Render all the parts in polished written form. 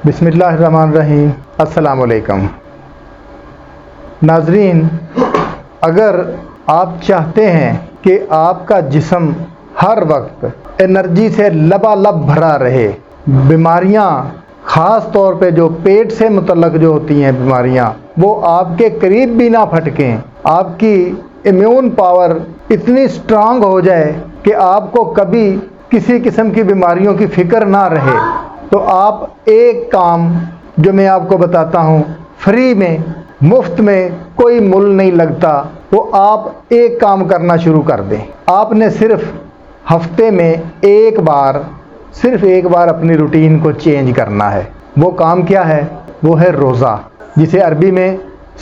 بسم اللہ الرحمن الرحیم۔ السلام علیکم ناظرین، اگر آپ چاہتے ہیں کہ آپ کا جسم ہر وقت انرجی سے لبالب بھرا رہے، بیماریاں خاص طور پہ جو پیٹ سے متعلق جو ہوتی ہیں بیماریاں وہ آپ کے قریب بھی نہ پھٹکیں، آپ کی امیون پاور اتنی سٹرانگ ہو جائے کہ آپ کو کبھی کسی قسم کی بیماریوں کی فکر نہ رہے، تو آپ ایک کام جو میں آپ کو بتاتا ہوں، فری میں، مفت میں، کوئی مول نہیں لگتا، وہ آپ ایک کام کرنا شروع کر دیں۔ آپ نے صرف ہفتے میں صرف ایک بار اپنی روٹین کو چینج کرنا ہے۔ وہ کام کیا ہے؟ وہ ہے روزہ، جسے عربی میں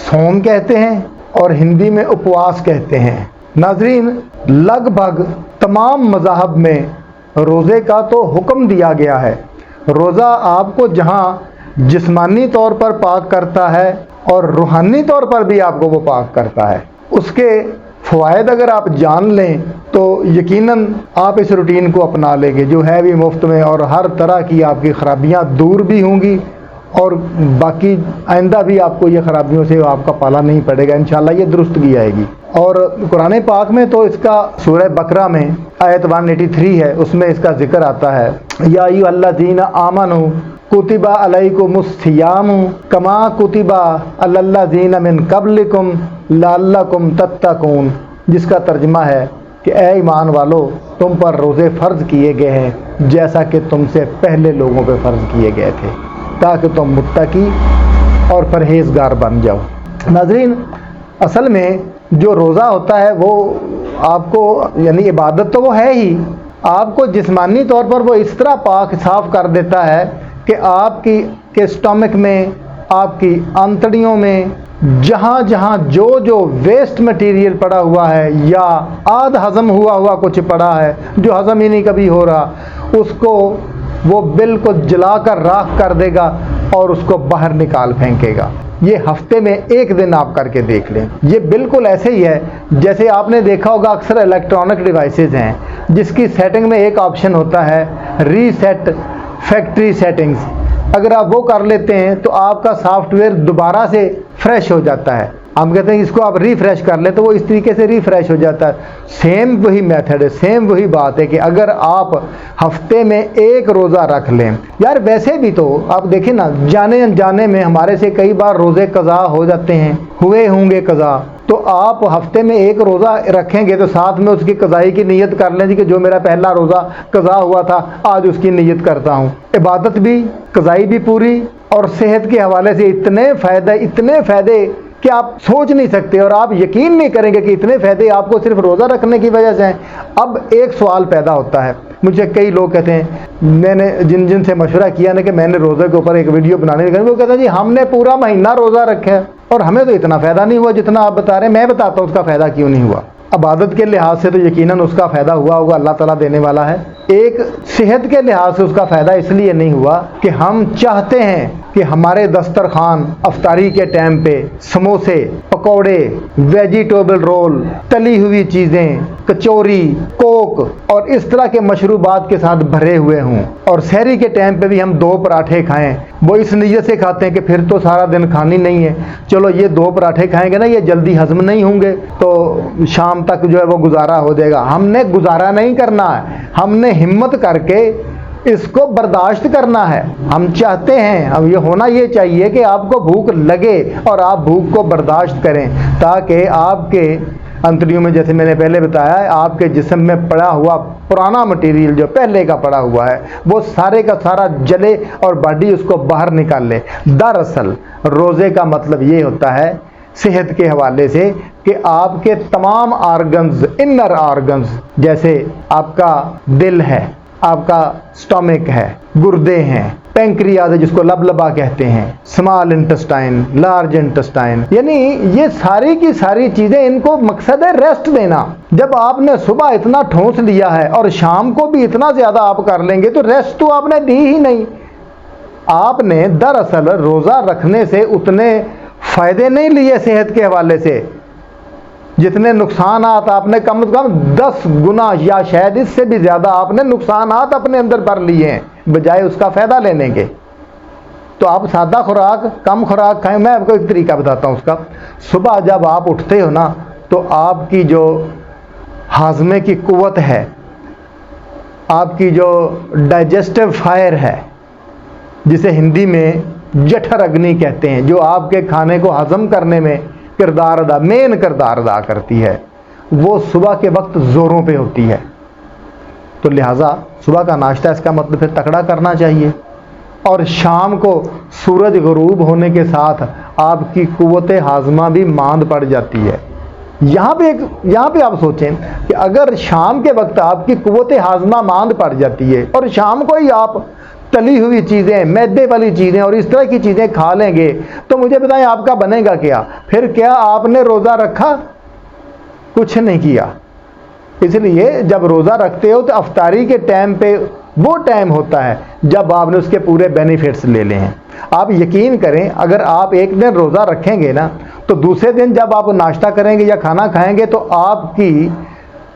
صوم کہتے ہیں اور ہندی میں اپواس کہتے ہیں۔ ناظرین، لگ بھگ تمام مذاہب میں روزے کا تو حکم دیا گیا ہے۔ روزہ آپ کو جہاں جسمانی طور پر پاک کرتا ہے اور روحانی طور پر بھی آپ کو وہ پاک کرتا ہے۔ اس کے فوائد اگر آپ جان لیں تو یقیناً آپ اس روٹین کو اپنا لیں گے، جو ہے بھی مفت میں، اور ہر طرح کی آپ کی خرابیاں دور بھی ہوں گی، اور باقی آئندہ بھی آپ کو یہ خرابیوں سے آپ کا پالا نہیں پڑے گا، انشاءاللہ یہ درستگی آئے گی۔ اور قرآن پاک میں تو اس کا سورہ بقرہ میں آیت 183 ہے، اس میں اس کا ذکر آتا ہے، یا ایھا الذین آمنوا کتب علیکم الصیام کما کتب علی الذین من قبلکم لعلکم تتقون، جس کا ترجمہ ہے کہ اے ایمان والو، تم پر روزے فرض کیے گئے ہیں جیسا کہ تم سے پہلے لوگوں پہ فرض کیے گئے تھے، تاکہ تم متقی اور پرہیزگار بن جاؤ۔ ناظرین، اصل میں جو روزہ ہوتا ہے وہ آپ کو، یعنی عبادت تو وہ ہے ہی، آپ کو جسمانی طور پر وہ اس طرح پاک صاف کر دیتا ہے کہ آپ کے اسٹمک میں، آپ کی آنتڑیوں میں، جہاں جہاں جو ویسٹ مٹیریل پڑا ہوا ہے یا آدھ ہضم ہوا کچھ پڑا ہے جو ہضم ہی نہیں کبھی ہو رہا، اس کو وہ بالکل جلا کر راکھ کر دے گا اور اس کو باہر نکال پھینکے گا۔ یہ ہفتے میں ایک دن آپ کر کے دیکھ لیں۔ یہ بالکل ایسے ہی ہے جیسے آپ نے دیکھا ہوگا اکثر الیکٹرانک ڈیوائسز ہیں جس کی سیٹنگ میں ایک آپشن ہوتا ہے ریسیٹ فیکٹری سیٹنگز۔ اگر آپ وہ کر لیتے ہیں تو آپ کا سافٹ ویئر دوبارہ سے فریش ہو جاتا ہے۔ ہم کہتے ہیں اس کو آپ ریفریش کر لیں تو وہ اس طریقے سے ریفریش ہو جاتا ہے۔ سیم وہی میتھڈ ہے، سیم وہی بات ہے کہ اگر آپ ہفتے میں ایک روزہ رکھ لیں، یار ویسے بھی تو آپ دیکھیں نا، جانے انجانے میں ہمارے سے کئی بار روزے قضا ہو جاتے ہیں، ہوئے ہوں گے قضا، تو آپ ہفتے میں ایک روزہ رکھیں گے تو ساتھ میں اس کی قضائی کی نیت کر لیں کہ جو میرا پہلا روزہ قضا ہوا تھا آج اس کی نیت کرتا ہوں۔ عبادت بھی، قضائی بھی پوری، اور صحت کے حوالے سے اتنے فائدے کہ آپ سوچ نہیں سکتے، اور آپ یقین نہیں کریں گے کہ اتنے فائدے آپ کو صرف روزہ رکھنے کی وجہ سے ہیں۔ اب ایک سوال پیدا ہوتا ہے، مجھے کئی لوگ کہتے ہیں، میں نے جن سے مشورہ کیا نا کہ میں نے روزے کے اوپر ایک ویڈیو بنانے لگا، وہ کہتے ہیں جی ہم نے پورا مہینہ روزہ رکھا ہے اور ہمیں تو اتنا فائدہ نہیں ہوا جتنا آپ بتا رہے ہیں۔ میں بتاتا ہوں اس کا فائدہ کیوں نہیں ہوا۔ عبادت کے لحاظ سے تو یقیناً اس کا فائدہ ہوا ہوگا، اللہ تعالیٰ دینے والا ہے۔ ایک صحت کے لحاظ سے اس کا فائدہ اس لیے نہیں ہوا کہ ہم چاہتے ہیں کہ ہمارے دسترخوان افطاری کے ٹائم پہ سموسے، پکوڑے، ویجیٹیبل رول، تلی ہوئی چیزیں، کچوری، کوک اور اس طرح کے مشروبات کے ساتھ بھرے ہوئے ہوں، اور سحری کے ٹائم پہ بھی ہم 2 پراٹھے کھائیں۔ وہ اس نیت سے کھاتے ہیں کہ پھر تو سارا دن کھانی نہیں ہے، چلو یہ 2 پراٹھے کھائیں گے نا، یہ جلدی ہضم نہیں ہوں گے تو شام تک جو ہے وہ گزارا ہو جائے گا۔ ہم نے گزارا نہیں کرنا ہے، ہم نے ہمت کر کے اس کو برداشت کرنا ہے۔ ہم چاہتے ہیں، اب یہ ہونا یہ چاہیے کہ آپ کو بھوک لگے اور آپ بھوک کو برداشت کریں، تاکہ آپ کے انتڑیوں میں، جیسے میں نے پہلے بتایا ہے، آپ کے جسم میں پڑا ہوا پرانا مٹیریل جو پہلے کا پڑا ہوا ہے وہ سارے کا سارا جلے اور باڈی اس کو باہر نکال لے۔ دراصل روزے کا مطلب یہ ہوتا ہے صحت کے حوالے سے کہ آپ کے تمام آرگنز، انر آرگنز، جیسے آپ کا دل ہے، آپ کا سٹمک ہے، گردے ہیں، پینکریاز ہے جس کو لبلبا کہتے ہیں، اسمال انٹسٹائن، لارج انٹسٹائن، یعنی یہ ساری کی ساری چیزیں، ان کو مقصد ہے ریسٹ دینا۔ جب آپ نے صبح اتنا ٹھونس لیا ہے اور شام کو بھی اتنا زیادہ آپ کر لیں گے تو ریسٹ تو آپ نے دی ہی نہیں۔ آپ نے دراصل روزہ رکھنے سے اتنے فائدے نہیں لیے صحت کے حوالے سے جتنے نقصانات آپ نے کم از کم 10 گنا یا شاید اس سے بھی زیادہ آپ نے نقصانات اپنے اندر بھر لیے ہیں بجائے اس کا فائدہ لینے کے۔ تو آپ سادہ خوراک، کم خوراک کھائیں. میں آپ کو ایک طریقہ بتاتا ہوں اس کا. صبح جب آپ اٹھتے ہو نا تو آپ کی جو ہاضمے کی قوت ہے، آپ کی جو ڈائجسٹو فائر ہے، جسے ہندی میں جٹھر اگنی کہتے ہیں، جو آپ کے کھانے کو ہضم کرنے میں مین کردار ادا کرتی ہے، وہ صبح کے وقت زوروں پہ ہوتی ہے. تو لہٰذا صبح کا ناشتہ اس کا مطلب پھر تکڑا کرنا چاہیے. اور شام کو سورج غروب ہونے کے ساتھ آپ کی قوت ہاضمہ بھی ماند پڑ جاتی ہے. یہاں پہ آپ سوچیں کہ اگر شام کے وقت آپ کی قوت ہاضمہ ماند پڑ جاتی ہے اور شام کو ہی آپ تلی ہوئی چیزیں، میدے والی چیزیں اور اس طرح کی چیزیں کھا لیں گے، تو مجھے بتائیں آپ کا بنے گا کیا؟ پھر کیا آپ نے روزہ رکھا؟ کچھ نہیں کیا. اس لیے جب روزہ رکھتے ہو تو افطاری کے ٹائم پہ وہ ٹائم ہوتا ہے جب آپ نے اس کے پورے بینیفٹس لے لے ہیں. آپ یقین کریں اگر آپ ایک دن روزہ رکھیں گے نا تو دوسرے دن جب آپ ناشتہ کریں گے یا کھانا کھائیں گے تو آپ کی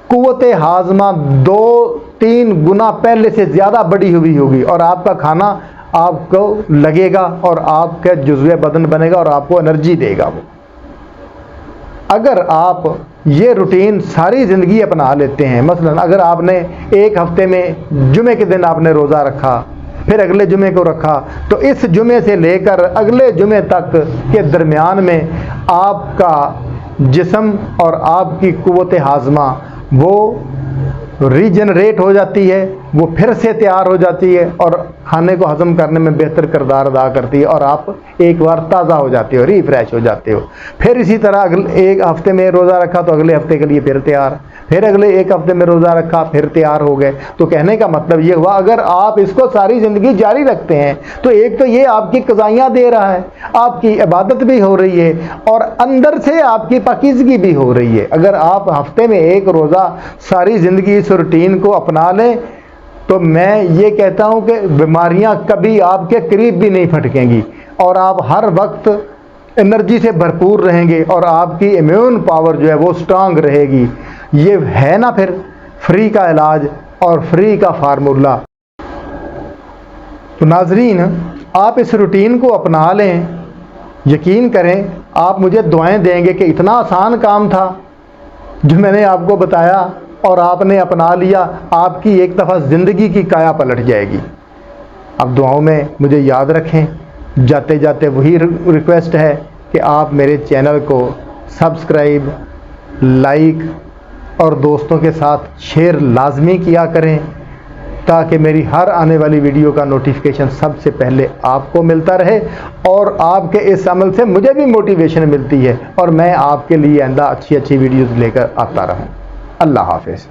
قوت ہاضمہ 2-3 گنا پہلے سے زیادہ بڑی ہوئی ہوگی اور آپ کا کھانا آپ کو لگے گا اور آپ کا جزو بدن بنے گا اور آپ کو انرجی دے گا. وہ اگر آپ یہ روٹین ساری زندگی اپنا لیتے ہیں، مثلا اگر آپ نے ایک ہفتے میں جمعے کے دن آپ نے روزہ رکھا، پھر اگلے جمعے کو رکھا، تو اس جمعے سے لے کر اگلے جمعے تک کے درمیان میں آپ کا جسم اور آپ کی قوت ہاضمہ وہ ریجنریٹ ہو جاتی ہے، وہ پھر سے تیار ہو جاتی ہے اور کھانے کو ہضم کرنے میں بہتر کردار ادا کرتی ہے اور آپ ایک بار تازہ ہو جاتے ہو، ریفریش ہو جاتے ہو. پھر اسی طرح ایک ہفتے میں روزہ رکھا تو اگلے ہفتے کے لیے پھر تیار، پھر اگلے ایک ہفتے میں روزہ رکھا پھر تیار ہو گئے. تو کہنے کا مطلب یہ ہوا اگر آپ اس کو ساری زندگی جاری رکھتے ہیں تو ایک تو یہ آپ کی قضائیاں دے رہا ہے، آپ کی عبادت بھی ہو رہی ہے اور اندر سے آپ کی پاکیزگی بھی ہو رہی ہے. اگر آپ ہفتے میں ایک روزہ ساری زندگی اس روٹین کو اپنا لیں تو میں یہ کہتا ہوں کہ بیماریاں کبھی آپ کے قریب بھی نہیں پھٹکیں گی اور آپ ہر وقت انرجی سے بھرپور رہیں گے اور آپ کی امیون پاور جو ہے وہ سٹرانگ رہے گی. یہ ہے نا پھر فری کا علاج اور فری کا فارمولہ. تو ناظرین آپ اس روٹین کو اپنا لیں، یقین کریں آپ مجھے دعائیں دیں گے کہ اتنا آسان کام تھا جو میں نے آپ کو بتایا اور آپ نے اپنا لیا، آپ کی ایک دفعہ زندگی کی کایا پلٹ جائے گی. اب دعاؤں میں مجھے یاد رکھیں. جاتے جاتے وہی ریکویسٹ ہے کہ آپ میرے چینل کو سبسکرائب، لائک اور دوستوں کے ساتھ شیئر لازمی کیا کریں تاکہ میری ہر آنے والی ویڈیو کا نوٹیفیکیشن سب سے پہلے آپ کو ملتا رہے اور آپ کے اس عمل سے مجھے بھی موٹیویشن ملتی ہے اور میں آپ کے لیے آئندہ اچھی ویڈیوز لے کر آتا رہوں. اللہ حافظ.